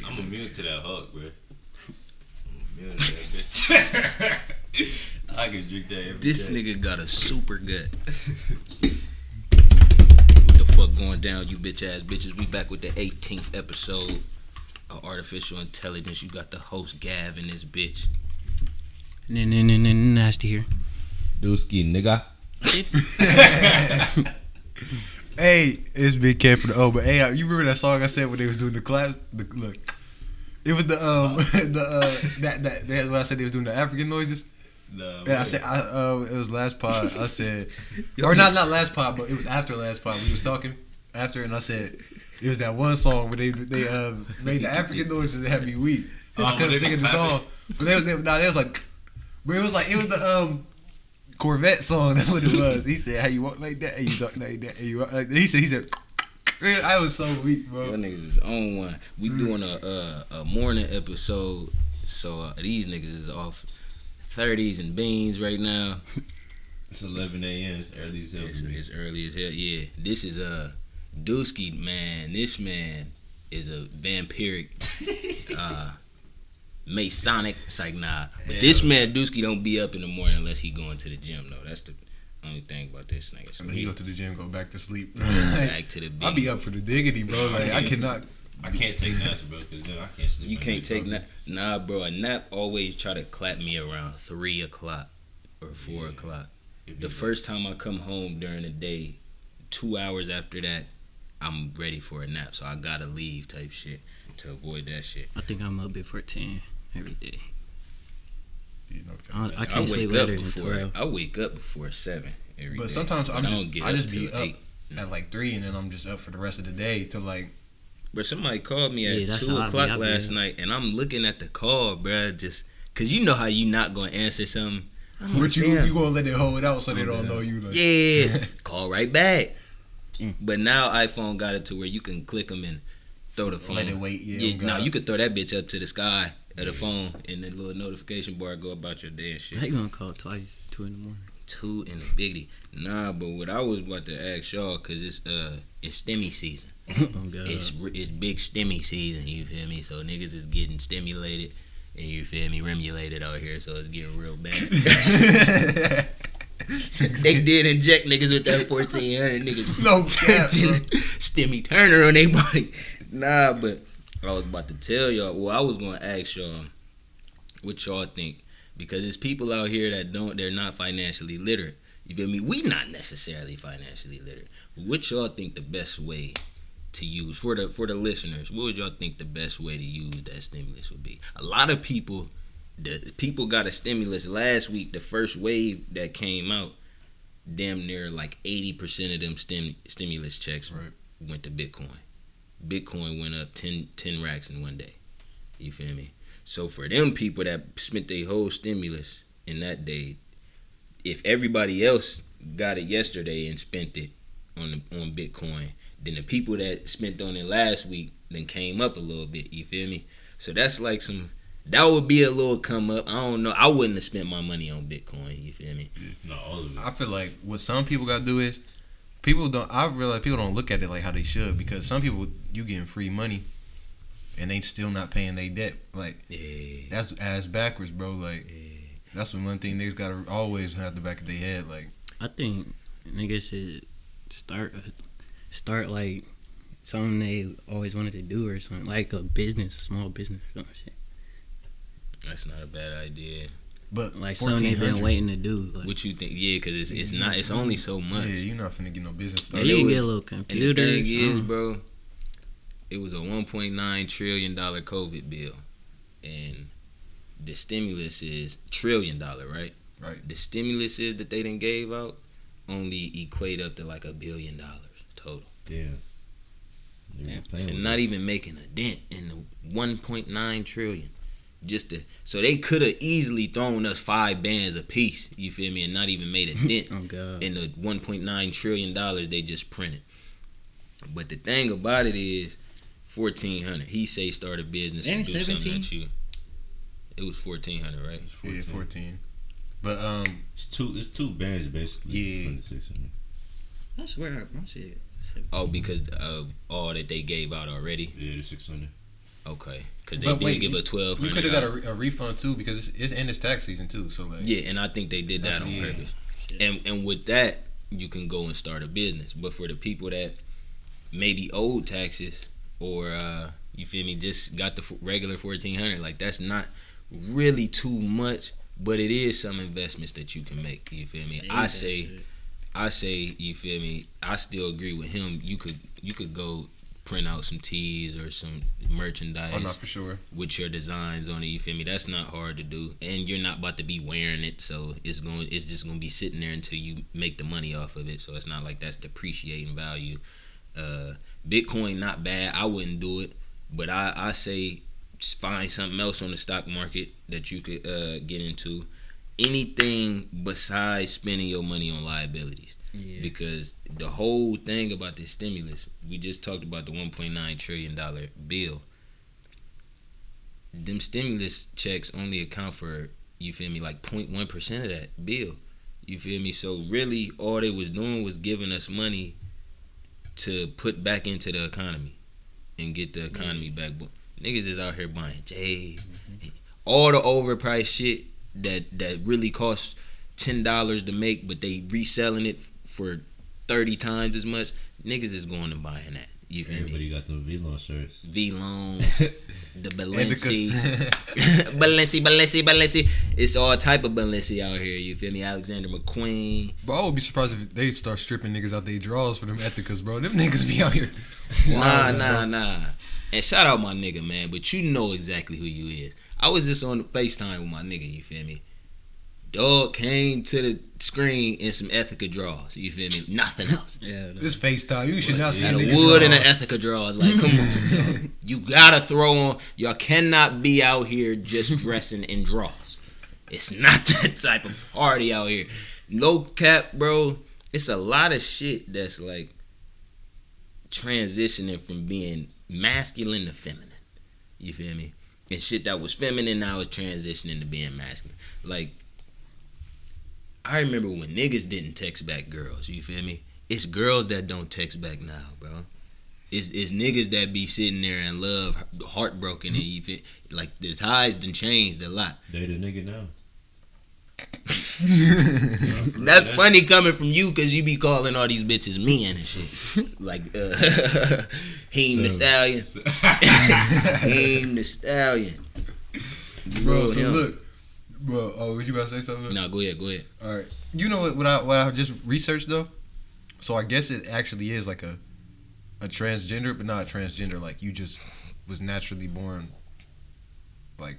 I'm immune to that Hulk, bro. I'm immune to that bitch. I can drink that every This day. nigga got a super gut. What the fuck going down, you bitch ass bitches? We back with the 18th episode of Artificial Intelligence. You got the host Gav in this bitch. Nasty here. Dooski, nigga. Hey, it's Big K for the O. But hey, you remember that song I said when they was doing the claps? Look, it was the that when I said they was doing the African noises. No, And I said it was last pod. I said, or not last pod, but it was after last pod. We was talking after, and I said it was that one song where they made the African noises that had me weak. I couldn't think of the song, but they was like, but it was the Corvette song. That's what it was. He said, "How you walk like that? How you talk like that? How you walk like that?" He said. I was so weak, bro. Y'all niggas is on one. We doing a morning episode, so these niggas is off 30s and beans right now. It's 11 a.m. It's early as hell. It's early as hell. Yeah, this is Dooski, man. This man is a vampiric, Masonic. It's like nah, but this man Dooski don't be up in the morning unless he going to the gym though. That's the only thing about this nigga. So he go to the gym, go back to sleep. Back to the big. I'll be up for the diggity, bro. Like I cannot. I can't take naps, bro, because then I can't sleep. You can't take nap. Nah, bro. A nap always try to clap me around 3 o'clock or 4 o'clock. The first time I come home during the day, 2 hours after that, I'm ready for a nap. So I gotta leave type shit to avoid that shit. I think I'm up before 10 every day. I I can't sleep wake up later than before 12. I wake up before 7 every day. But sometimes I don't get I up just be till up 8. at like 3, and then I'm just up for the rest of the day till like. But somebody called me at Yeah, that's 2 how I be. o'clock I be last up. night, and I'm looking at the call, bruh, just because you know how you not gonna answer something. I'm But like, you damn. gonna let it hold out so they don't know you. Like, Yeah, call right back. But now iPhone got it to where you can click them and throw the phone. Let it wait. Yeah. Yeah, no, you could throw that bitch up to the sky of the phone, and the little notification bar go about your day and shit. How you gonna call twice, 2 in the morning? 2 in the biggie. Nah, but what I was about to ask y'all, cause it's Stimmy season. Oh god. It's big Stimmy season. You feel me? So niggas is getting stimulated, and you feel me, remulated out here. So it's getting real bad. They did inject niggas with that 1400 niggas. No cap, bro. Stimmy Turner on their body. Nah, but I was about to tell y'all. Well, I was gonna ask y'all what y'all think, because there's people out here that they're not financially literate. You feel me? We not necessarily financially literate. What y'all think the best way to use for the listeners? What would y'all think the best way to use that stimulus would be? A lot of people. The people got a stimulus last week. The first wave that came out, damn near like 80% of them stimulus checks went to Bitcoin. Bitcoin went up 10 racks in one day. You feel me? So for them people that spent their whole stimulus in that day, if everybody else got it yesterday and spent it on Bitcoin, then the people that spent on it last week then came up a little bit. You feel me? So that's like that would be a little come up. I don't know. I wouldn't have spent my money on Bitcoin. You feel me? No, all of it. I feel like what some people gotta do is I realize people don't look at it like how they should, because some people, you getting free money and they still not paying their debt. Like, that's ass backwards, bro. Like, that's one thing niggas gotta always have the back of their head. Like, I think niggas should start like something they always wanted to do, or something like a small business or some shit. That's not a bad idea. but Like something they've been waiting to do. Like, What you think? Yeah, because it's not. It's only so much. Yeah, you're not finna get no business maybe started. you it can get a was- little And computer. the thing is, something. bro, it was a $1.9 trillion COVID bill, and the stimulus is $1 trillion, right? Right. The stimuluses that they done gave out only equate up to like $1 billion total, Yeah. and not even making a dent in the 1.9 trillion. So they could have easily thrown us 5 bands a piece. You feel me? And not even made a dent Oh god. in the $1.9 trillion they just printed. But the thing about it is, 1,400. He say start a business and Ain't do it something 17? at you. It was 1,400, right? Yeah, 14. But It's two bands basically. Yeah. From the 600. I swear I said. Oh, because of all that they gave out already. Yeah, the 600. Okay, because they did give a $1,200. You could have got a refund too because it's tax season too. So like, yeah, and I think they did that on purpose. And with that, you can go and start a business. But for the people that maybe owed taxes or you feel me, just got the regular $1,400, like that's not really too much, but it is some investments that you can make. You feel me? I say, you feel me? I still agree with him. You could go print out some tees or some merchandise. Oh, not for sure. With your designs on it, you feel me? That's not hard to do, and you're not about to be wearing it, so it's just gonna be sitting there until you make the money off of it. So it's not like that's depreciating value. Bitcoin not bad. I wouldn't do it, but I say just find something else on the stock market that you could get into. Anything besides spending your money on liabilities. Yeah. Because the whole thing about this stimulus, we just talked about the $1.9 trillion bill. Them stimulus checks only account for, you feel me, like 0.1% of that bill. You feel me? So really all they was doing was giving us money to put back into the economy and get the economy back. But niggas is out here buying J's. All the overpriced shit that really costs $10 to make, but they reselling it for 30 times as much. Niggas is going and buying that. You feel Everybody me? got them V-Long shirts. V-Longs, the Balencis. Balenci. It's all type of Balenci out here. You feel me? Alexander McQueen. Bro, I would be surprised if they start stripping niggas out their drawers for them ethicas, bro. Them niggas be out here. Nah. And shout out my nigga, man. But you know exactly who you is. I was just on FaceTime with my nigga, you feel me? Dog came to the screen in some Ethica drawers, you feel me? Nothing else. Yeah, this FaceTime, you should not see a nigga wood drawers. and an Ethica drawers. Like, come on, dog. You gotta throw on. Y'all cannot be out here just dressing in drawers. It's not that type of party out here. No cap, bro. It's a lot of shit that's like transitioning from being masculine to feminine. You feel me? And shit that was feminine now is transitioning to being masculine. Like, I remember when niggas didn't text back girls, you feel me? It's girls that don't text back now, bro. It's niggas that be sitting there and love, heartbroken, and you feel like the ties done changed a lot. They the nigga now. That's funny coming from you because you be calling all these bitches men and shit. Like, Heem the Stallion. Heem the Stallion. Bro, so look. Bro, was you about to say something? No, go ahead. All right. You know what I just researched, though? So I guess it actually is like a transgender, but not a transgender. Like, you just was naturally born, like...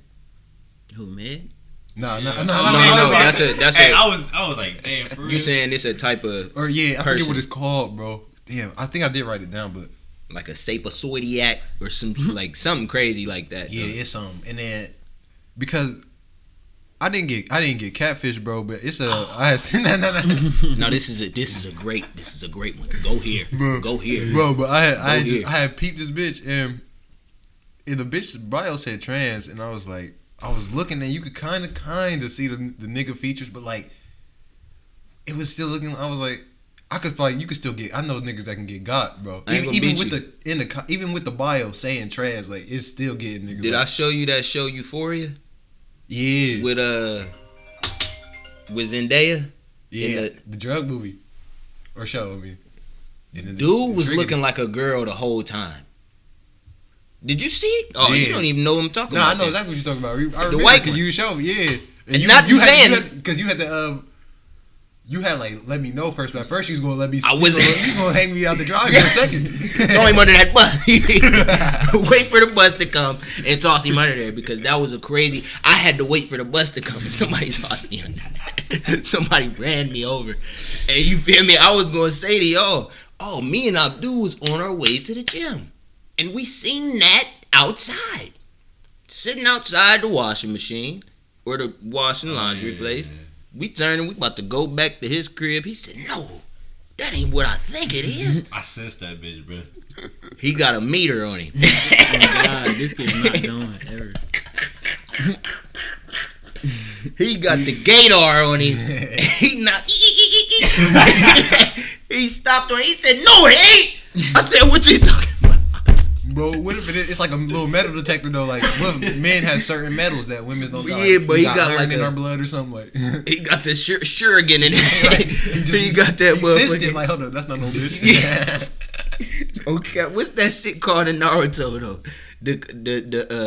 Who, man? No. That's Hey, I was like, damn, for real. You saying it's a type of Or, yeah, I person. forget what it's called, bro. Damn, I think I did write it down, but... Like a saposoidiac or some like something crazy like that. Yeah, it's something. And then, because... I didn't get catfish, bro, but it's a I had No, this is a great one. Go here, bro. But I had peeped this bitch, and the bitch's bio said trans, and I was looking, and you could kind of see the nigga features, but like it was still looking. I was like, you could still get. I know niggas that can get got, bro. Even with the bio saying trans, like it's still getting niggas. Did I show you that show Euphoria? Yeah. With Zendaya? Yeah. The drug movie. Or show, I mean. Dude was looking like a girl the whole time. Did you see it? Oh, yeah. You don't even know what I'm talking about. I know exactly what you're talking about. I remember the white because you showed me, yeah. And not saying because you had to you had like let me know first, but at first you was gonna let me. I was. You gonna hang me out the drive for a second. Throw him under that bus. Wait for the bus to come and toss him under there because that was a crazy. I had to wait for the bus to come and somebody tossed me under there. Somebody ran me over, and you feel me? I was gonna say to y'all, oh, me and Abdul was on our way to the gym, and we seen that outside, sitting outside the washing machine or the washing laundry place. We turned and we about to go back to his crib. He said, no, that ain't what I think it is. I sensed that bitch, bro. He got a meter on him. Oh my God, this kid's not doing ever. He got the gaydar on him. He not. He stopped on. He said, no, it ain't. I said, what you talking about? Bro, what if it's like a little metal detector though? Like, what if men have certain metals that women don't got? Yeah, like, but we he got iron like in a- our blood or something like. He got the Shuriken in it. He got that He sensed it motherfucker. like, hold up, that's not no bitch. Okay, what's that shit called in Naruto though? The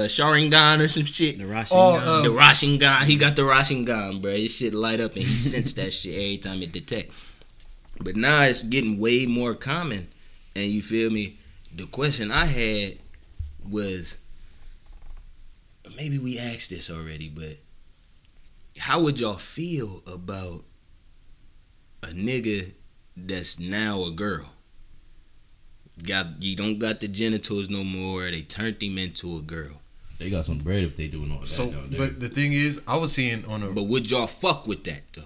Sharingan or some shit. The Rashi. The Rasengan. He got the Rasengan, bro. His shit light up and he sense that shit every time it detect. But now it's getting way more common, and you feel me? The question I had was, maybe we asked this already, but how would y'all feel about a nigga that's now a girl? You don't got the genitals no more. They turned him into a girl. They got some bread if they doing all that. So, don't they? but the thing is, I was seeing on a. But would y'all fuck with that though?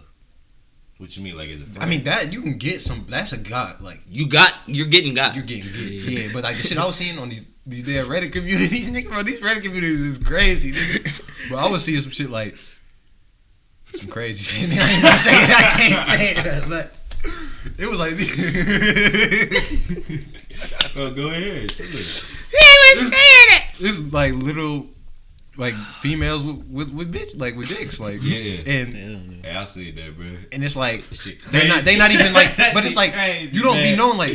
What you mean, like, is it? I mean that you can get some. That's a god. Like You're getting got. you're getting good. Yeah, but like the shit I was seeing on these damn Reddit communities, nigga, bro, these Reddit communities is crazy, nigga. But I was seeing some shit like some crazy shit. I ain't gonna say it. I can't say it, but it was like Oh, go ahead. He was saying it. this is like little like females with bitch like with dicks like Yeah. and Hey, I see that, bro. and it's like That shit they crazy. not even like, That but it's shit like crazy, you don't be man. knowing like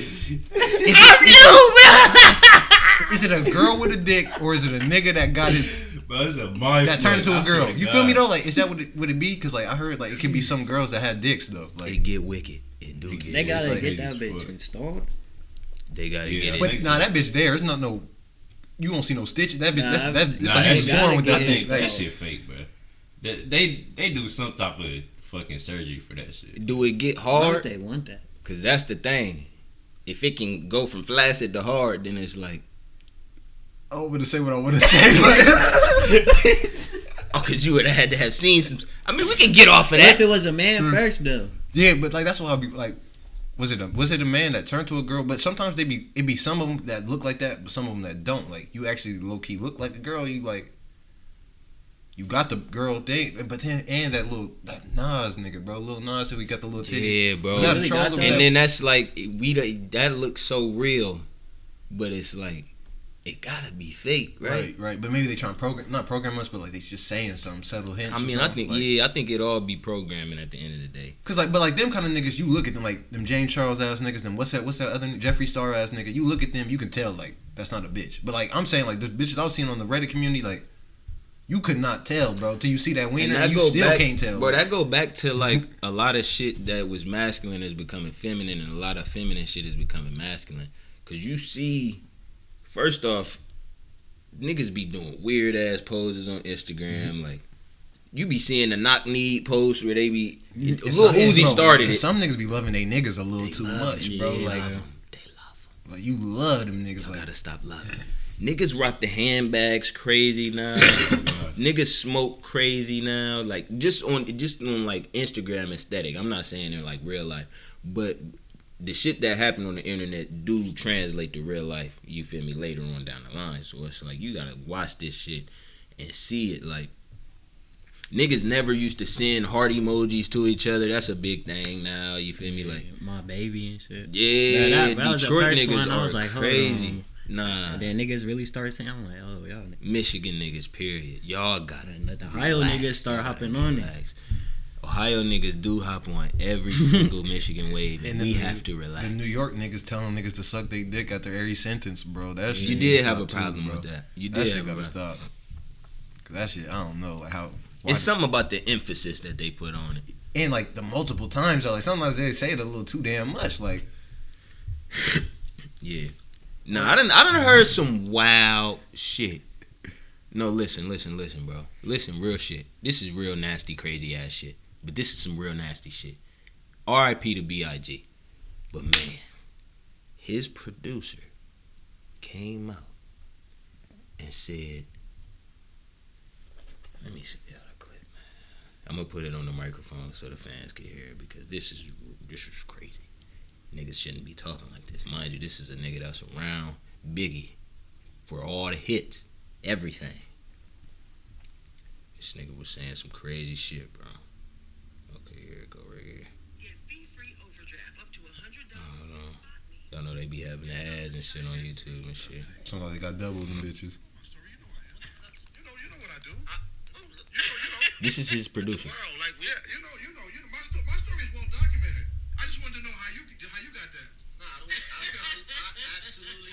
is it a girl with a dick or is it a nigga that got it Bro, it's a mind that turned into fuck. a girl? I swear You to feel me God. though? Like is that what would it be? Because like I heard like it could be some girls that had dicks though. It Like get wicked. It do get. They gotta like get crazy that as bitch fuck. installed. They gotta Yeah, get it. I but think nah, so. that bitch there. It's not no. You won't see no stitches. That bitch. Nah, It's Nah, like you that was shit- born with I that think bitch. that Like, shit fake, bro. They do some type of fucking surgery for that shit. Do it get Why would hard? they want that? Cause that's the thing. If it can go from flaccid to hard, then it's like, I don't want to say what I want to say. But oh, cause you would have had to have seen some. I mean, we can get off of What if that. it was a man first though? yeah, but like that's why I be like, was it a man that turned to a girl? But sometimes it be some of them that look like that, but some of them that don't. Like you actually low key look like a girl. You like. You got the girl thing, but then and that Nas nigga, bro, Lil Nas, we got the little titties. Yeah, bro. You gotta Really troll got them. that? And then that's like that looks so real, but it's like it gotta be fake, right? Right. But maybe they trying to not program us, but like they just saying some subtle hints. I mean, I think I think it all be programming at the end of the day. Cause like, but like them kind of niggas, you look at them like them James Charles ass niggas, them what's that other Jeffree Star ass nigga? You look at them, you can tell like that's not a bitch. But like I'm saying, like the bitches I was seeing on the Reddit community, like you could not tell, bro, till you see that wiener, and you still can't tell. Bro, that go back to like a lot of shit that was masculine is becoming feminine, and a lot of feminine shit is becoming masculine. Cause you see, first off, niggas be doing weird ass poses on Instagram, like. You be seeing the knock knee posts where they be Lil Uzi started it. Some niggas be loving they niggas a little too much, bro. They Like, love 'em. They love 'em. like you love them niggas. You Like, gotta stop loving. Niggas rock the handbags crazy now. Niggas smoke crazy now. Like just on like Instagram aesthetic. I'm not saying they're like real life, but the shit that happened on the internet do translate to real life. You feel me? Later on down the line. So it's like you gotta watch this shit and see it. Like niggas never used to send heart emojis to each other. That's a big thing now. You feel me? Like My baby and shit. yeah, That was the Detroit first niggas one. I was are like, hold crazy. on. Nah, And then niggas really started saying, I'm like, oh, y'all niggas. Michigan niggas, period. Y'all gotta Let the Ohio relax. niggas start Y'all hopping gotta on it. relax. Ohio niggas do hop on every single Michigan wave, and we have to relax. The New York niggas telling niggas to suck their dick after every sentence, bro. That shit. You need did to have a stop too, problem bro. with that. You That did shit have a gotta problem. stop. Cause that shit, I don't know, like how. Why It's something about the emphasis that they put on it. and like the multiple times, though, like sometimes they say it a little too damn much. Like, Yeah. No, I done heard some wild shit. No, listen, bro. Listen, real shit. This is real nasty, crazy ass shit. But this is some real nasty shit. R.I.P. to B.I.G. But man, his producer came out and said, let me see the other clip, man. I'm gonna put it on the microphone so the fans can hear it because this is crazy. Niggas shouldn't be talking like this. Mind you, this is a nigga that's around Biggie for all the hits, everything. This nigga was saying some crazy shit, bro. Okay, here it go right here. Get fee-free overdraft up to $100 Hold on. on SpotMe. Y'all know they be having the ads and shit on YouTube and shit. Sometimes they got double them bitches. You know what I do. This is his producer. Like, yeah, my story is well documented. I just wanted to know how you got that. Nah, I absolutely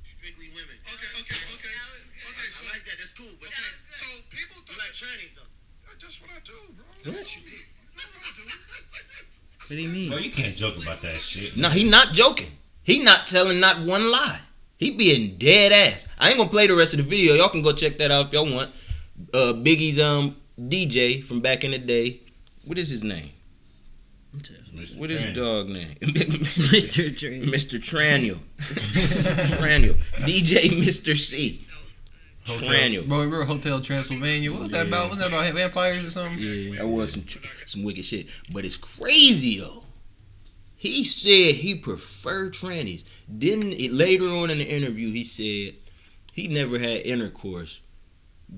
strictly women. Okay. So, I like that. That's cool. But so people thought like trannies though. That's what I do, bro. That's what you do. What do you mean? Bro, you can't joke about that shit. No, he not joking. He not telling not one lie. He being dead ass. I ain't gonna play the rest of the video. Y'all can go check that out if y'all want. Biggie's DJ from back in the day. What is his name? What is his dog name? Mr. Traniel. Mr. Traniel. Traniel. DJ Mr. C. Traniel. Bro, remember Hotel Transylvania? What was that about? Wasn't that about vampires or something? Yeah, that was some wicked shit. But it's crazy though. He said he preferred trannies. Later on in the interview, he said he never had intercourse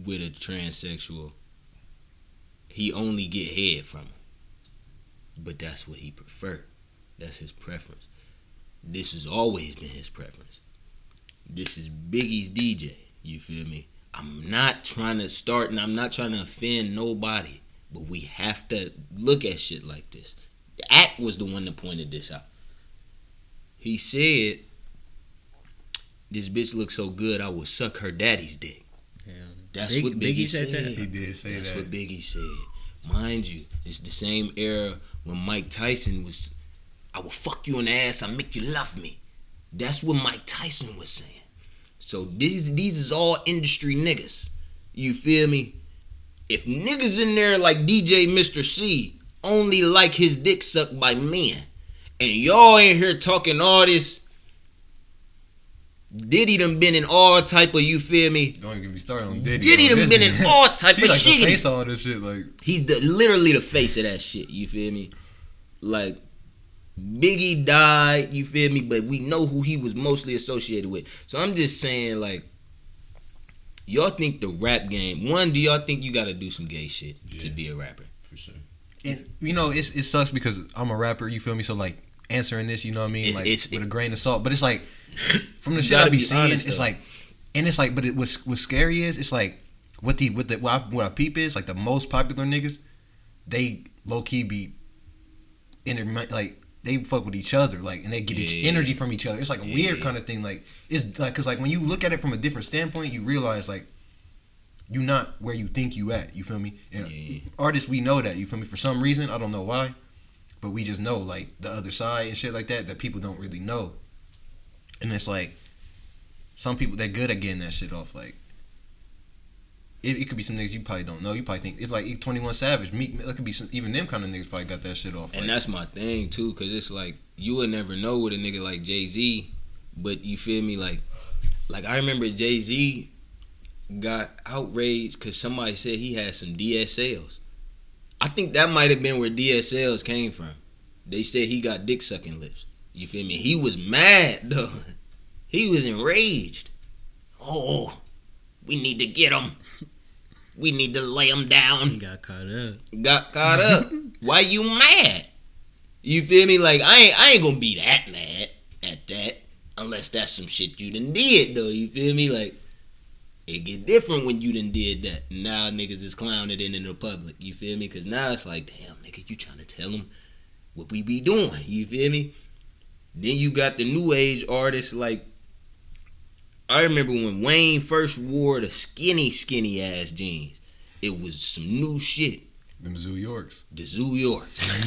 with a transsexual. He only get head from them. But that's what he preferred. That's his preference. This has always been his preference. This is Biggie's DJ. You feel me? I'm not trying to start and I'm not trying to offend nobody. But we have to look at shit like this. The Act was the one that pointed this out. He said, this bitch looks so good I would suck her daddy's dick. Yeah. That's what Biggie said. That? He did say That's that. what Biggie said. Mind you, it's the same era when Mike Tyson was, I will fuck you in the ass, I make you love me. That's what Mike Tyson was saying. So these is all industry niggas. You feel me? If niggas in there like DJ Mr. C only like his dick sucked by men, and y'all in here talking all this, Diddy done been in all type of, you feel me? Don't even get me started on Diddy. Diddy done been in all type of like shit. The face of all this shit, like he's literally the face of that shit. You feel me? Like Biggie died. You feel me? But we know who he was mostly associated with. So I'm just saying, like, y'all think the rap game? One, do y'all think you got to do some gay shit to be a rapper? For sure. And you know, it sucks because I'm a rapper. You feel me? So like answering this, you know what I mean? It's with a grain of salt. But it's like from the shit I be seeing, honest, it's like, and it's like, but what's scary is it's like what I peep is like the most popular niggas, they low key be like they fuck with each other, like, and they get energy from each other. It's like a weird kind of thing. Like it's like, cause like when you look at it from a different standpoint, you realize like you not where you think you at. You feel me? And artists, we know that. You feel me? For some reason, I don't know why, but we just know like the other side and shit like that people don't really know. And it's like some people they're good at getting that shit off. Like it could be some niggas you probably don't know. You probably think it's like 21 Savage, Meek. It could be even them kind of niggas probably got that shit off. And like, that's my thing too, cause it's like you would never know with a nigga like Jay-Z, but you feel me? Like I remember Jay-Z got outraged cause somebody said he had some DSLs. I think that might have been where DSLs came from. They said he got dick sucking lips. You feel me? He was mad though. He was enraged. Oh, we need to get him. We need to lay him down. He got caught up. Why you mad? You feel me? Like I ain't gonna be that mad at that unless that's some shit you done did though. You feel me? Like it get different when you done did that. Now niggas is clowning it in the public. You feel me? Cause now it's like, damn nigga, you trying to tell them what we be doing. You feel me? Then you got the new age artists like, I remember when Wayne first wore the skinny ass jeans. It was some new shit. Them Zoo Yorks. The Zoo Yorks.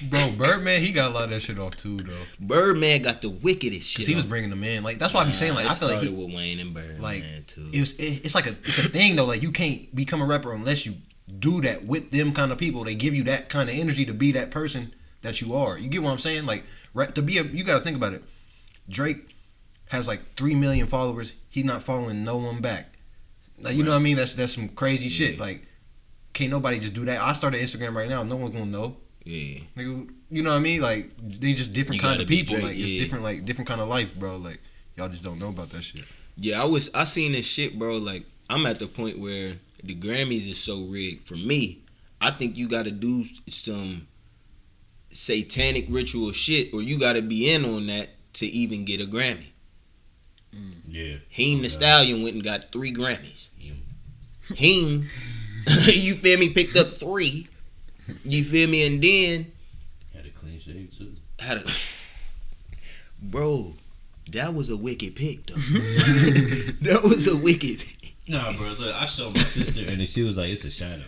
Bro, Birdman, he got a lot of that shit off too, though. Birdman got the wickedest shit. Cause he was bringing them in. Like that's why I be saying, like I feel like he with Wayne and Birdman like too. It's like it's a thing though. Like you can't become a rapper unless you do that with them kind of people. They give you that kind of energy to be that person that you are. You get what I'm saying? Like you gotta think about it. Drake has like 3 million followers. He not following no one back. Like you know what I mean? That's some crazy shit. Like can't nobody just do that. I started Instagram right now. No one's gonna know. Yeah. Nigga, you know what I mean? Like they just different kind of people. Drake, like it's different kind of life, bro. Like y'all just don't know about that shit. Yeah, I seen this shit, bro. Like I'm at the point where the Grammys is so rigged. For me, I think you got to do some satanic ritual shit, or you gotta be in on that to even get a Grammy. Yeah. Heem the Stallion went and got 3 Grammys. Heem, you feel me, picked up 3. You feel me, and then Had a clean shave too. Bro, that was a wicked pick though. That was a wicked pick. Nah, bro. Look, I showed my sister, and then she was like, "It's a shadow."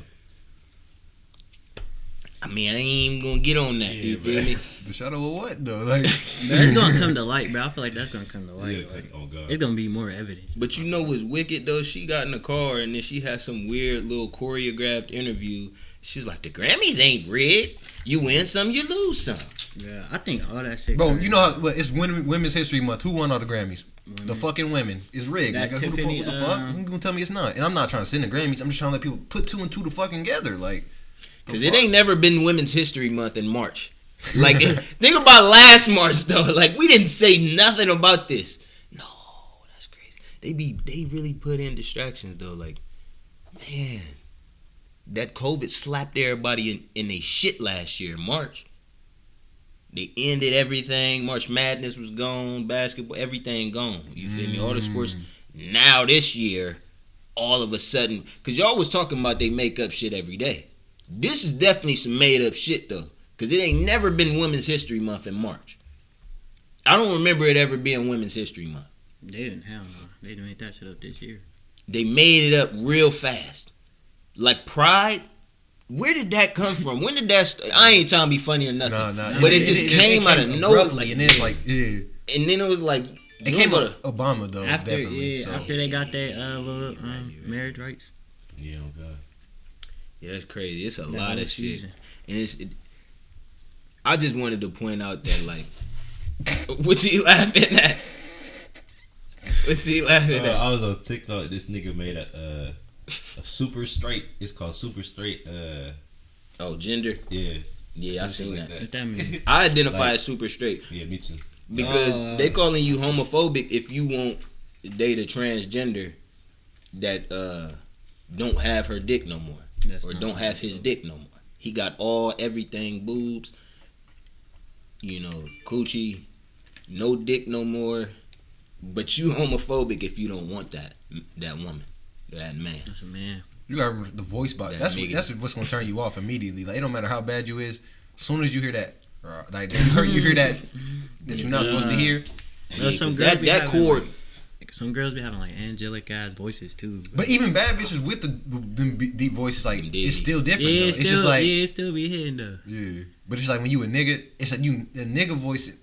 I mean, I ain't even gonna get on that. You feel me? The shadow of what though? Like, It's gonna come to light, bro. I feel like that's gonna come to light. Yeah, Like, oh god. it's gonna be more evidence. But you know what's wicked though? She got in the car and then she had some weird little choreographed interview. She was like, "The Grammys ain't rigged. You win some, you lose some." Yeah, I think all that shit. bro, crazy. you know how it's Women's History Month. Who won all the Grammys? The fucking women. It's rigged. That Nigga. Who the Tiffany, fuck? Who gonna tell me it's not? And I'm not trying to send the Grammys. I'm just trying to let people put 2 and 2 to fucking together. Like, Cause it ain't never been Women's History Month in March. Like, think about last March though. Like, we didn't say nothing about this. No, that's crazy. They really put in distractions though. Like, man, that COVID slapped everybody in they shit last year, March. They ended everything. March Madness was gone. Basketball, everything gone. You feel me? All the sports. Now this year, all of a sudden, cause y'all was talking about they make up shit every day. This is definitely some made up shit though, cause it ain't never been Women's History Month in March. I don't remember it ever being Women's History Month. They didn't have no. They didn't make that shit up this year. They made it up real fast. Like Pride, where did that come from? When did that start? I ain't trying to be funny or nothing. Nah. But it just came out of nowhere. Like, and then it's like, yeah. And then it was like, It came out of Obama though, After definitely. So. after they got that little marriage rights. Yeah, oh god. yeah, that's crazy. It's a That lot whole of shit. season. And I just wanted to point out that, like, what you laughing at? What you laughing at? I was on TikTok. This nigga made a super straight. It's called super straight. Oh, gender? Yeah. Yeah, I Some seen shit that. like What that mean? I identify Like- as super straight Yeah, me too. because they calling you homophobic if you won't date a transgender that don't have her dick no more. That's Or not don't have his dick no more. He got everything, boobs, coochie, no dick no more. But you homophobic if you don't want that woman, that man. That's a man. You gotta remember the voice box. That That's nigga. what's gonna turn you off immediately. Like, it don't matter how bad you is. As soon as you hear that, like you hear that you're not supposed to hear. Well, some that girls be that having, chord. Some girls be having like angelic ass voices too. But even bad bitches with them deep voices, like, Them it's still different. Yeah, though. it's It's still just like, it still be hitting though. yeah. But it's like when you a nigga, it's like you a nigga voice.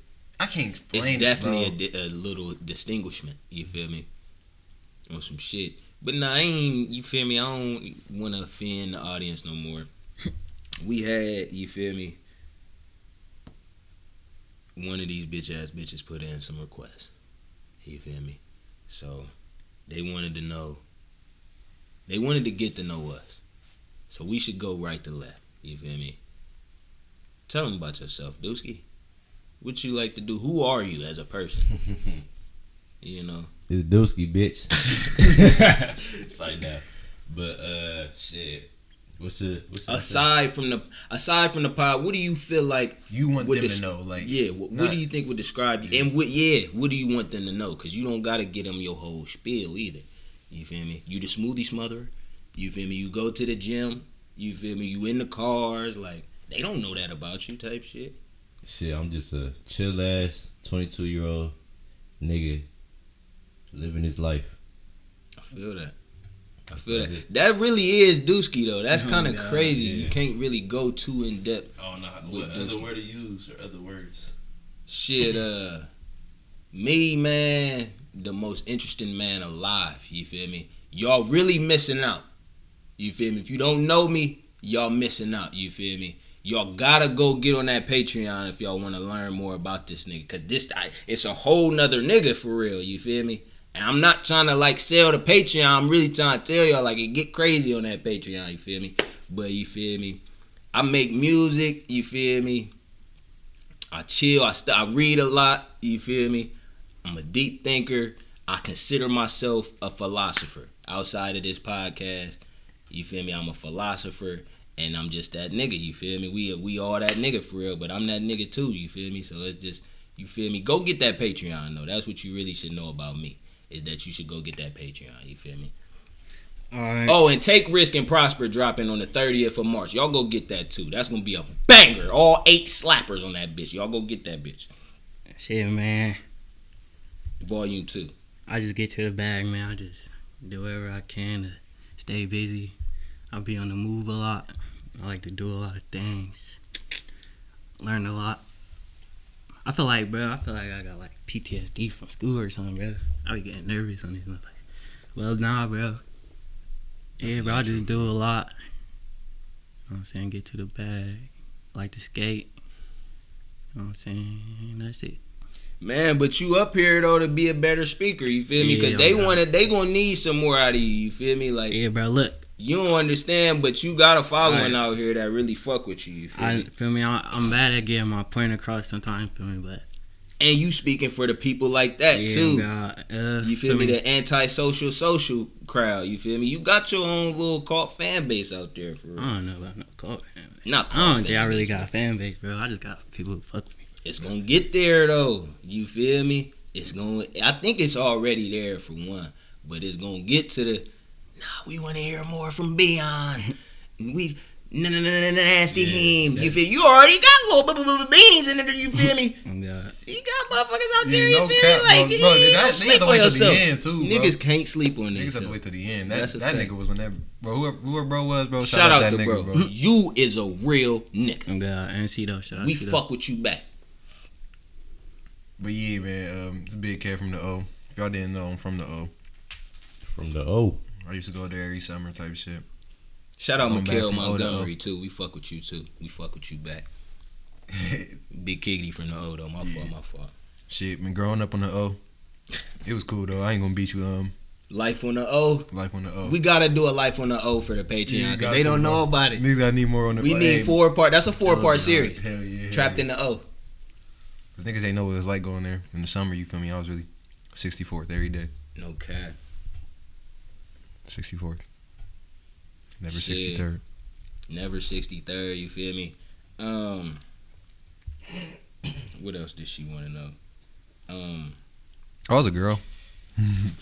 I can't explain It's it, definitely bro. a little distinguishment. You feel me? On some shit. But nah, I ain't. You feel me? I don't want to offend the audience no more. We had, you feel me? One of these bitch ass bitches put in some requests. You feel me? So they wanted to know. They wanted to get to know us. So we should go right to left. You feel me? Tell them about yourself, Dusky. What you like to do? Who are you as a person? You know. It's Dusky, bitch. It's like that. But shit. What's the Aside from the pod, what do you feel like You want would them to know, like, yeah, what not- do you think would describe you? And what do you want them to know? Because you don't gotta get them your whole spiel either. You feel me? You the smoothie smotherer. You feel me? You go to the gym. You feel me? You in the cars. Like, they don't know that about you type shit. Shit, I'm just a chill ass 22-year-old nigga living his life. I feel that. That really is Dusky though. That's kind of crazy. yeah. You can't really go too in depth. I don't know What other word to use or other words. Shit, me, man, the most interesting man alive. You feel me? Y'all really missing out. You feel me? If you don't know me, y'all missing out. You feel me? Y'all gotta go get on that Patreon if y'all want to learn more about this nigga. Cause it's a whole nother nigga for real. You feel me? And I'm not trying to like sell the Patreon. I'm really trying to tell y'all like it get crazy on that Patreon. You feel me? But you feel me? I make music. You feel me? I chill. I read a lot. You feel me? I'm a deep thinker. I consider myself a philosopher outside of this podcast. You feel me? I'm a philosopher. And I'm just that nigga, you feel me? We all that nigga for real, but I'm that nigga too, you feel me? So it's just, you feel me? Go get that Patreon though. That's what you really should know about me. Is that you should go get that Patreon, you feel me? Alright. Oh, and Take Risk and Prosper dropping on the 30th of March. Y'all go get that too. That's gonna be a banger. All 8 slappers on that bitch. Y'all go get that bitch. Shit, man. Volume 2. I just get to the bag, man. I just do whatever I can to stay busy. I'll be on the move a lot. I like to do a lot of things. Learn a lot. I feel like I got like PTSD from school or something, bro. I be getting nervous on this motherfucker. Well, nah, bro. Yeah, bro, I just do a lot. You know what I'm saying? Get to the bag. Like to skate. You know what I'm saying? That's it. Man, but you up here though to be a better speaker, you feel me? Because they gonna need some more out of you, you feel me? Like, yeah, bro, look. You don't understand, but you got a following out here that really fuck with you, feel me? I'm bad at getting my point across sometimes, feel me, but. And you speaking for the people like that, too. You feel me? The anti-social social crowd, you feel me? You got your own little cult fan base out there, for real. I don't know about no cult fan base. Not cult I don't fan think I really base, got a fan base, bro. I just got people who fuck with me. It's gonna get there, though. You feel me? I think it's already there, for one. But it's gonna get to the, we want to hear more from Beyond. We... nasty him. You feel? You already got little beanies in there. You feel me? Oh God. You got motherfuckers out there. Yeah, You feel me? Like, bro, you don't they sleep have to on wait till yourself. the end too, bro. Niggas can't sleep on Niggas this. have to wait till the end. That's a That fact. nigga was on that, bro. Whoever bro was, bro. Shout out that to nigga, bro. bro. You is a real nigga. Oh God. And see though. Shout out We to fuck with you back. But yeah, man. It's a big cat from the O. If y'all didn't know, I'm from the O. From the O. I used to go there every summer type shit. Shout out Going back Mikhail from O to O. Montgomery too. We fuck with you too. We fuck with you back. Big Kiggity from the O though. My fault. Shit, man. Growing up on the O, it was cool though. I ain't gonna beat you. Life on the O. Life on the O. We gotta do a Life on the O for the Patreon because they don't know about it. Niggas gotta need more on the. We need 4 part. That's a 4-part series. Hell yeah. Trapped in the O. Cause niggas ain't know what it was like going there in the summer. You feel me? I was really 64th every day. No cap. 64th. Never Shit. 63rd. Never 63rd. You feel me? What else did she want to know? I was a girl.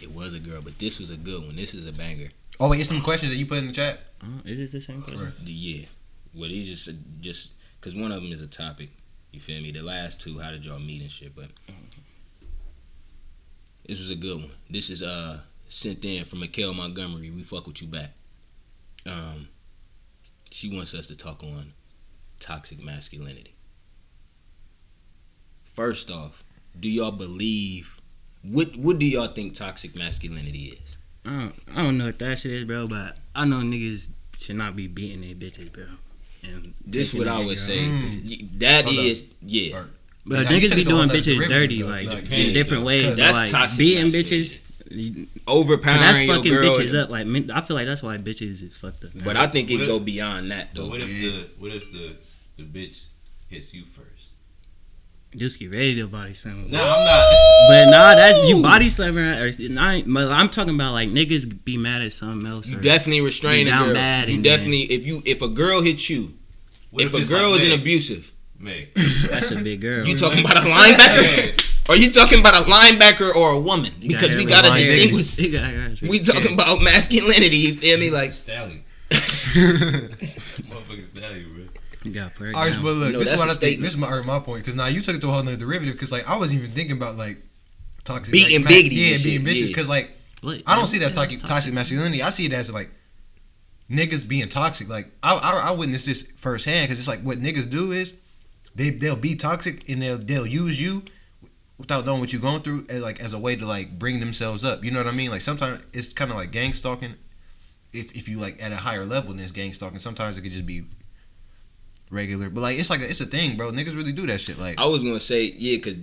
It was a girl, but this was a good one. This is a banger. Oh wait, it's some questions that you put in the chat. Is it the same question? Yeah. Well, these just because one of them is a topic. You feel me? The last 2, how did y'all meet and shit? But this was a good one. This is sent in from Mikhail Montgomery. We fuck with you back. She wants us to talk on toxic masculinity. First off, do y'all believe what do y'all think toxic masculinity is? I don't know what that shit is, bro, but I know niggas should not be beating their bitches, bro. And This what I would say. Mm. That Hold is up. yeah. Or- But Now, you niggas took be it to a whole doing nother bitches derivative, dirty, though. like Like, in yeah, different ways. that's Like toxic beating masculinity. bitches. Overpowering Cause that's your fucking girl. bitches up. Like I feel like that's why bitches is fucked up. Now. But I think it What go if- beyond that But though. what if the bitch hits you first? just get ready to body slam. No, I'm not. But nah, that's you body slamming. I'm talking about like niggas be mad at something else. You or definitely restrain a down girl. bad You and definitely if a girl hits you, What if a it's girl like is an Meg? abusive, Meg. That's a big girl. you talking about a linebacker? Are you talking about a linebacker or a woman? Because we gotta distinguish. We talking about masculinity. You feel me? Like Stallion. Motherfucking stallion, bro. You got put her All right, down. but look, No, this is that's what a I think. statement. This is my point. Because now you took it to a whole nother derivative. Because like I wasn't even thinking about like toxic Beating like, biggies yeah, and beating shit, bitches. yeah. Because like What? I don't see that as Yeah, toxic masculinity. I see it as like niggas being toxic. Like I witnessed this firsthand. Because it's like what niggas do is they'll be toxic and they'll use you without knowing what you're going through as a way to like bring themselves up. You know what I mean? Like sometimes it's kind of like gang stalking. If you like at a higher level than this gang stalking, sometimes it could just be regular. But like it's a thing, bro. Niggas really do that shit. Like I was gonna say, yeah, because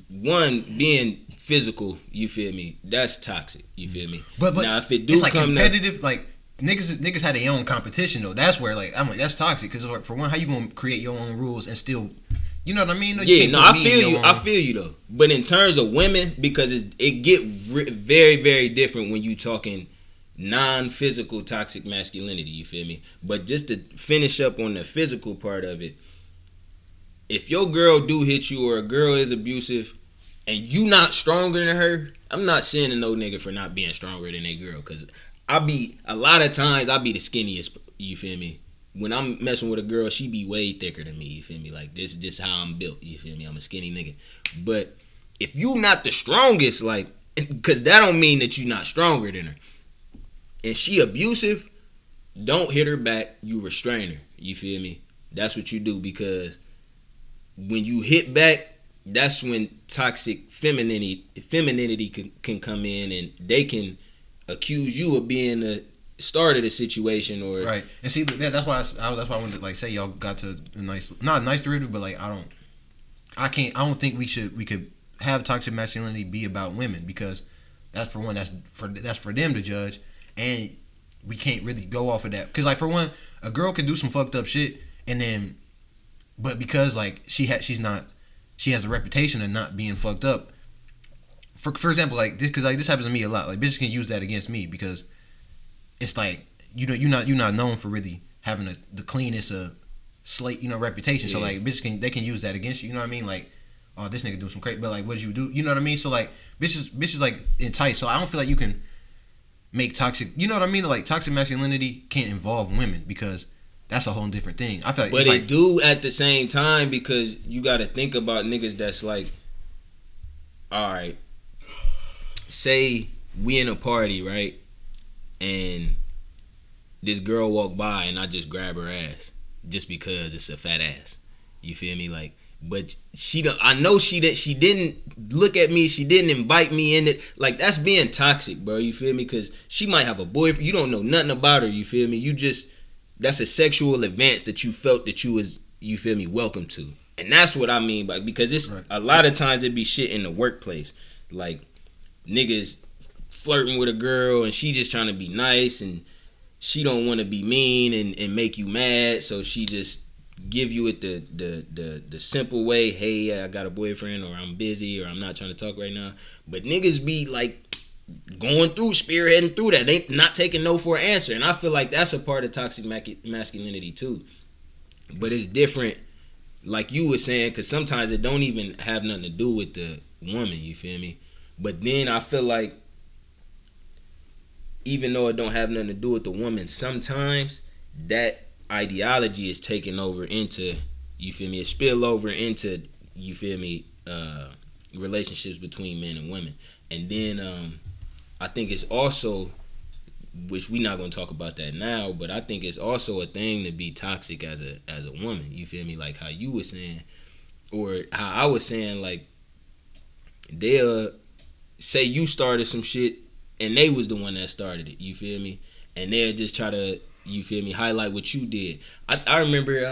one being physical, you feel me? That's toxic. You feel me? But now if it do it's like come to competitive. Like niggas had their own competition though. That's where like I'm like that's toxic. Because like, for one, how you gonna create your own rules and still, you know what I mean? No, you yeah, can't no, put I me in feel your you. own- I feel you though. But in terms of women, because it get very, very different when you talking non-physical toxic masculinity, you feel me? But just to finish up on the physical part of it, if your girl do hit you or a girl is abusive and you not stronger than her, I'm not saying no nigga for not being stronger than a girl, because a lot of times I be the skinniest, you feel me? When I'm messing with a girl, she be way thicker than me, you feel me? Like, this is just how I'm built, you feel me? I'm a skinny nigga. But if you not the strongest, like, because that don't mean that you not stronger than her, and she abusive, don't hit her back, you restrain her, you feel me? That's what you do, because when you hit back, that's when toxic femininity can come in, and they can accuse you of being the start of the situation, or right. And see, that's why I wanted to like say y'all got to not a nice derivative, but like I don't think we could have toxic masculinity be about women, because that's for one, that's for them to judge, and we can't really go off of that, because like for one, a girl can do some fucked up shit, and then but because like she has a reputation of not being fucked up. For example, like this, because like this happens to me a lot. Like bitches can use that against me, because it's like you're not known for really having the cleanest slate, reputation. Yeah. So like bitches can use that against you. You know what I mean? Like, oh, this nigga doing some crazy, but like what did you do? You know what I mean? So like bitches like entice. So I don't feel like you can make toxic. You know what I mean? Like toxic masculinity can't involve women, because that's a whole different thing. I feel like, but it do at the same time, because you got to think about niggas that's like, all right, say we in a party, right, and this girl walk by and I just grab her ass just because it's a fat ass. You feel me? Like, but I know she didn't look at me. She didn't invite me in it. Like, that's being toxic, bro. You feel me? Because she might have a boyfriend. You don't know nothing about her. You feel me? That's a sexual advance that you felt that you was, you feel me, welcome to. And that's what I mean by, because it's right. A lot of times it be shit in the workplace. Like, niggas flirting with a girl and she just trying to be nice, and she don't want to be mean and make you mad, so she just give you it the simple way, hey, I got a boyfriend, or I'm busy, or I'm not trying to talk right now. But niggas be like going through, spearheading through that. They not taking no for an answer. And I feel like that's a part of toxic masculinity too. But it's different, like you were saying, because sometimes it don't even have nothing to do with the woman, you feel me? But then I feel like even though it don't have nothing to do with the woman, sometimes that ideology is taken over into, you feel me, it spill over into, you feel me, relationships between men and women. And then I think it's also, which we not gonna talk about that now, but I think it's also a thing to be toxic as a woman. You feel me? Like how you were saying, or how I was saying, like they'll say you started some shit and they was the one that started it. You feel me? And they'll just try to, you feel me, highlight what you did. I remember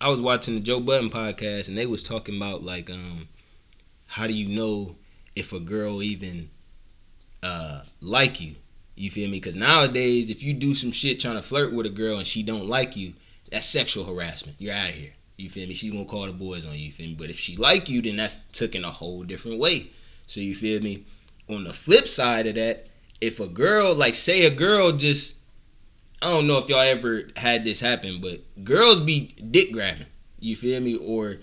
I was watching the Joe Budden podcast, and they was talking about like how do you know if a girl even like you? You feel me? Because nowadays, if you do some shit trying to flirt with a girl and she don't like you, that's sexual harassment. You're out of here. You feel me? She's gonna call the boys on you. You feel me? But if she like you, then that's taken a whole different way. So you feel me? On the flip side of that, if a girl, like say a girl just, I don't know if y'all ever had this happen, but girls be dick grabbing. You feel me? Or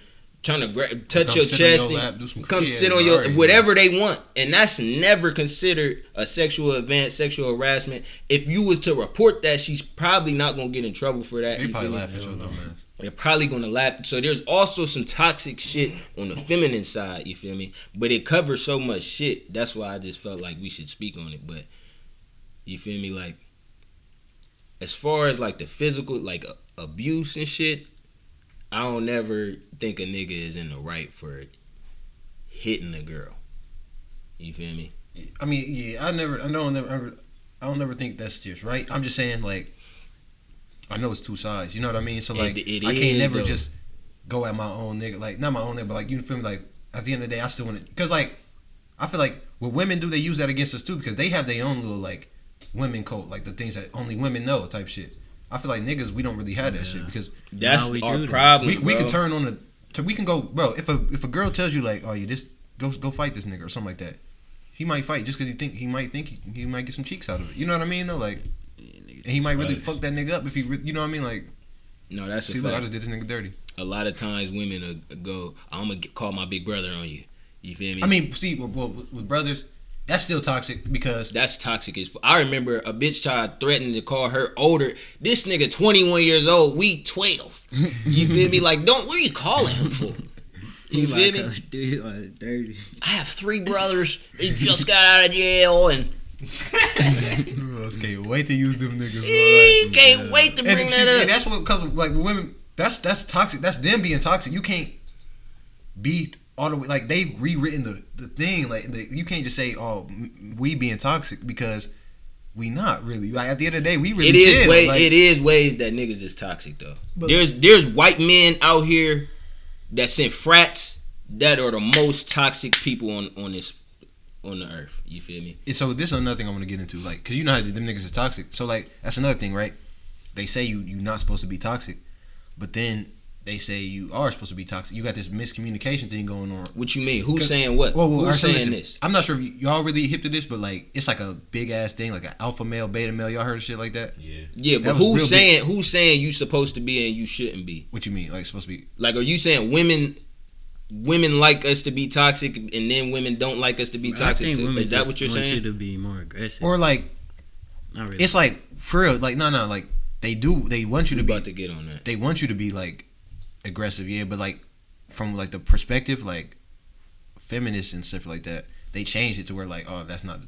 trying to touch your chest and come sit on your, whatever they want. And that's never considered a sexual advance, sexual harassment. If you was to report that, she's probably not going to get in trouble for that. They probably laugh at your dumb ass. They're probably going to laugh. So there's also some toxic shit on the feminine side, you feel me? But it covers so much shit. That's why I just felt like we should speak on it. But you feel me? Like, as far as like the physical, like abuse and shit, I don't never think a nigga is in the right for hitting a girl. You feel me? I mean, yeah, I don't never think that's just right. I'm just saying, like, I know it's two sides. You know what I mean? So like, I can't never just go at my own nigga. Like, not my own nigga, but like, you feel me? Like, at the end of the day, I still want to, because like, I feel like what women do, they use that against us too, because they have their own little like women code, like the things that only women know type shit. I feel like niggas, we don't really have that shit, because that's our problem. We can turn on we can go, bro. If a girl tells you like, oh yeah, go fight this nigga or something like that, he might fight just because he might think he might get some cheeks out of it. You know what I mean? Though, like, and he might really fuck that nigga up if he, you know what I mean? Like, No, that's see, a look, I fact. just did this nigga dirty. A lot of times women go, I'm gonna call my big brother on you. You feel me? I mean, see, well, with brothers, that's still toxic because That's toxic as I remember a bitch tried threatening to call her older. This nigga 21 years old, we 12. You feel me? Like, what are you calling him for? You feel me? Dude, like 30. I have 3 brothers. They just got out of jail and can't wait to use them niggas. he can't wait to bring that And up. that's what comes with, like, with women. That's toxic. That's them being toxic. You can't be all the way, like, they've rewritten the thing. Like, you can't just say, oh, we being toxic, because we not really. Like, at the end of the day, we really It is chill. Like, it is ways that niggas is toxic though. But- There's white men out here that sent frats that are the most toxic people on the earth. You feel me? And so this is another thing I want to get into, like, because you know how them niggas is toxic. So, like, that's another thing, right? They say you not supposed to be toxic, but then they say you are supposed to be toxic. You got this miscommunication thing going on. What you mean? Who's saying what? Well, Who's so saying listen, this? I'm not sure if y'all really hip to this, but, like, it's like a big ass thing, like an alpha male, beta male. Y'all heard of shit like that? Yeah, That but was real who's saying you supposed to be and you shouldn't be? What you mean? Like, supposed to be? Like, are you saying women like us to be toxic and then women don't like us to be I toxic think too? women Is that just what you're want saying? you to be more aggressive. Or, like, Not really. it's like, for real, like, no, like, they want you We to be, about to get on that. they want you to be, like, aggressive, yeah, but, like, from, like, the perspective, like, feminists and stuff like that, they changed it to where, like, oh, that's not,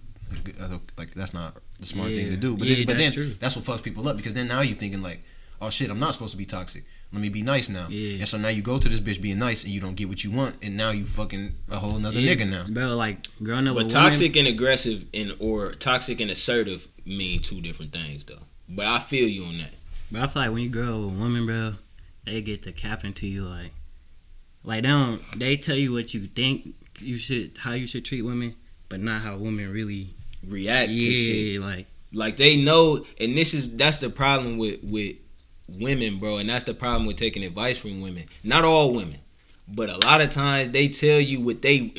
like, that's not the smart thing to do. But Yeah, then that's true. that's what fucks people up, because then now you're thinking, like, oh shit, I'm not supposed to be toxic. Let me be nice now. Yeah. And so now you go to this bitch being nice and you don't get what you want, and now you fucking a whole nother Yeah, nigga now. Bro, like, growing up But with toxic and aggressive or toxic and assertive mean two different things though. But I feel you on that. Bro, I feel like when you grow up with women, bro, they get to capping to you like they tell you what you think how you should treat women, but not how women really React to shit. yeah, Like they know, and that's the problem with women, bro, and that's the problem with taking advice from women. Not all women, but a lot of times they tell you what they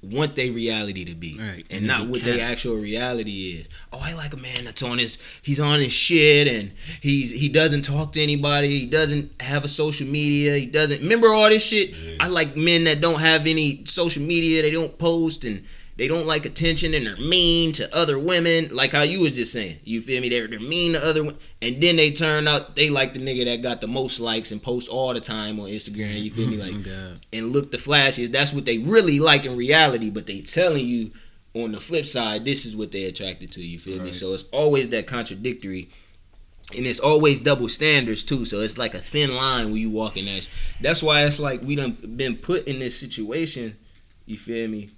want their reality to be, Right. and And not it what be their cap. actual reality is. Oh, I like a man that's he's on his shit, and he doesn't talk to anybody, he doesn't have a social media, he doesn't remember all this shit. Yeah. I like men that don't have any social media, they don't post, and they don't like attention, and they're mean to other women, like how you was just saying. You feel me? They're mean to other women, and then they turn out they like the nigga that got the most likes and posts all the time on Instagram. You feel me? Like, God. and look the flashiest. That's what they really like in reality, but they telling you on the flip side, this is what they attracted to. You feel me? Right. So it's always that contradictory. And it's always double standards too, so it's like a thin line when you walk in that. That's why it's like we done been put in this situation. You feel me?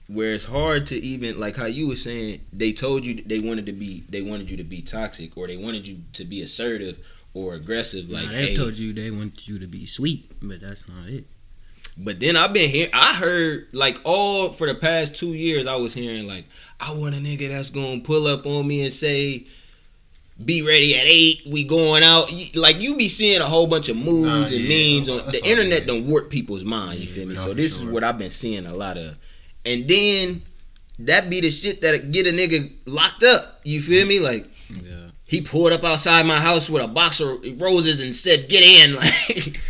Where it's hard to even, like how you were saying, they told you they wanted you to be toxic, or they wanted you to be assertive or aggressive. Like, they hey, told you they want you to be sweet, but that's not it. but then I heard like all for the past 2 years I was hearing like, I want a nigga that's gonna pull up on me and say, be ready at 8, we going out. Like, you be seeing a whole bunch of moods and memes on that's the all internet. good. Don't warp people's mind. You feel me? no, So for this is sure. what I've been seeing a lot of, and then that be the shit that get a nigga locked up. You feel me? Like, Yeah. he pulled up outside my house with a box of roses and said, "Get in." Like,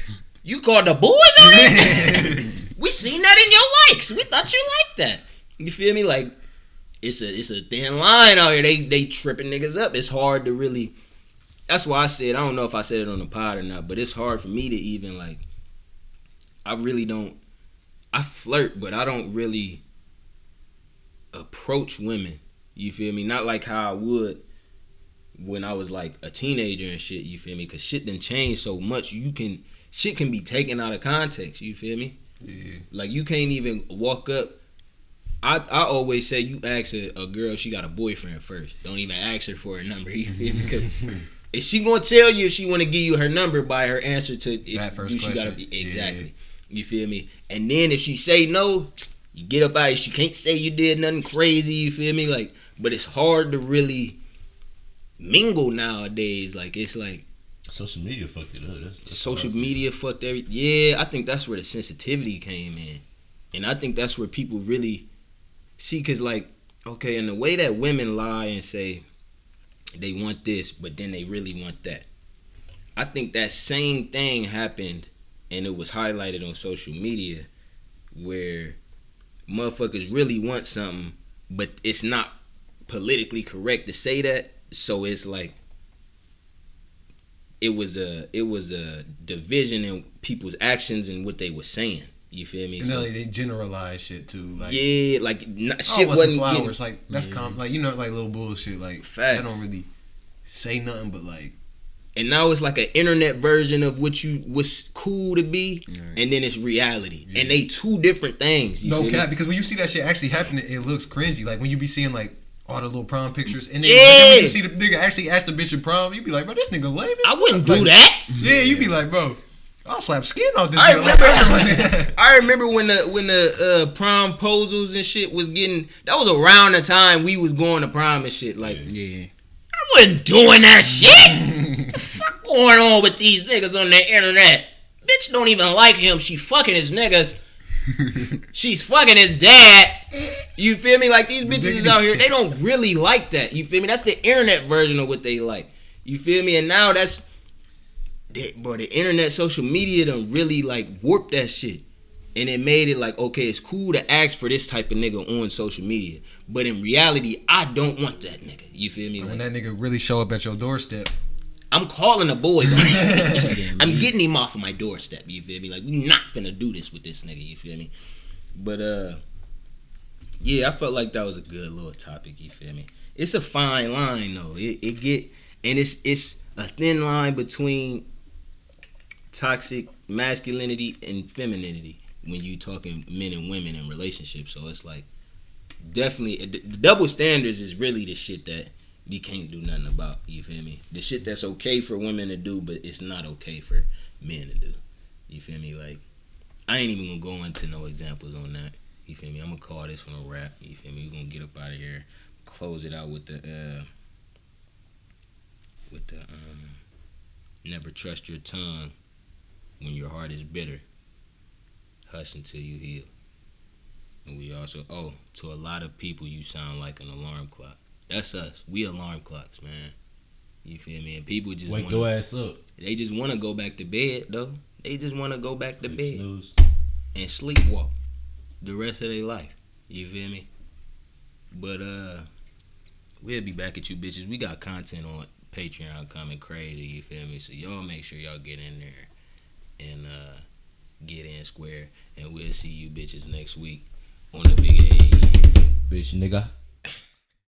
you called the boys on it? We seen that in your likes. We thought you liked that. You feel me? Like, it's a thin line out here. They tripping niggas up. It's hard to really. That's why I said, I don't know if I said it on the pod or not, but it's hard for me to even, like, I really don't. I flirt, but I don't really approach women. You feel me? Not like how I would when I was like a teenager and shit. You feel me? Cause shit done changed so much. Shit can be taken out of context. You feel me? Yeah. Like, you can't even walk up. I always say, you ask a girl she got a boyfriend first. Don't even ask her for a number. You feel me? Because if she gonna tell you if she want to give you her number by her answer to if That first do she gotta question. be exactly. You feel me? And then if she say no, you get up out of it. She can't say you did nothing crazy. You feel me? Like, but it's hard to really mingle nowadays. Like, it's like Social media fucked it up. That's social what I see. media fucked everything. Yeah, I think that's where the sensitivity came in, and I think that's where people really See, cause like, okay, in the way that women lie and say they want this, but then they really want that. I think that same thing happened, and it was highlighted on social media, where motherfuckers really want something, but it's not politically correct to say that. So it's like it was a division in people's actions and what they were saying. You feel me? And then like, they generalize shit too. Like, yeah, like shit wasn't flowers. Getting, like that's like like little bullshit. Like facts. I don't really say nothing, but like. And now it's like an internet version of what's cool to be, and then it's reality, and they two different things. No cap, because when you see that shit actually happening, it looks cringy. Like when you be seeing like all the little prom pictures, and then, when you see the nigga actually ask the bitch to prom, you be like, bro, this nigga lame. I wouldn't do like, that. Yeah, you be like, bro, I'll slap skin off this nigga. I remember when the promposals and shit was getting. That was around the time we was going to prom and shit. Like, Yeah. I wasn't doing that shit. What the fuck going on with these niggas on the internet? Bitch don't even like him. She fucking his niggas. She's fucking his dad. You feel me? Like these bitches is out here. They don't really like that. You feel me? That's the internet version of what they like. You feel me? And now the internet, social media done really like warped that shit. And it made it like, okay, it's cool to ask for this type of nigga on social media. But in reality, I don't want that nigga. You feel me? When like, that nigga really show up at your doorstep, I'm calling the boys on that. I'm getting him off of my doorstep. You feel me? Like, we not finna do this with this nigga. You feel me? But, yeah, I felt like that was a good little topic. You feel me? It's a fine line, though. It's a thin line between toxic masculinity and femininity when you talking men and women in relationships. So it's like definitely the double standards is really the shit that we can't do nothing about. You feel me? The shit that's okay for women to do, but it's not okay for men to do. You feel me? Like, I ain't even gonna go into no examples on that. You feel me? I'm gonna call this one a wrap. You feel me? We're gonna get up out of here, close it out with the never trust your tongue when your heart is bitter. Hush until you heal. And we also, to a lot of people, you sound like an alarm clock. That's us. We alarm clocks, man. You feel me? And people just wake your ass up. They just want to go back to bed, though. They just want to go back to bed snooze. and sleepwalk the rest of their life. You feel me? But we'll be back at you bitches. We got content on Patreon coming crazy. You feel me? So y'all make sure y'all get in there and get in square. And we'll see you bitches next week on the big A. Bitch nigga.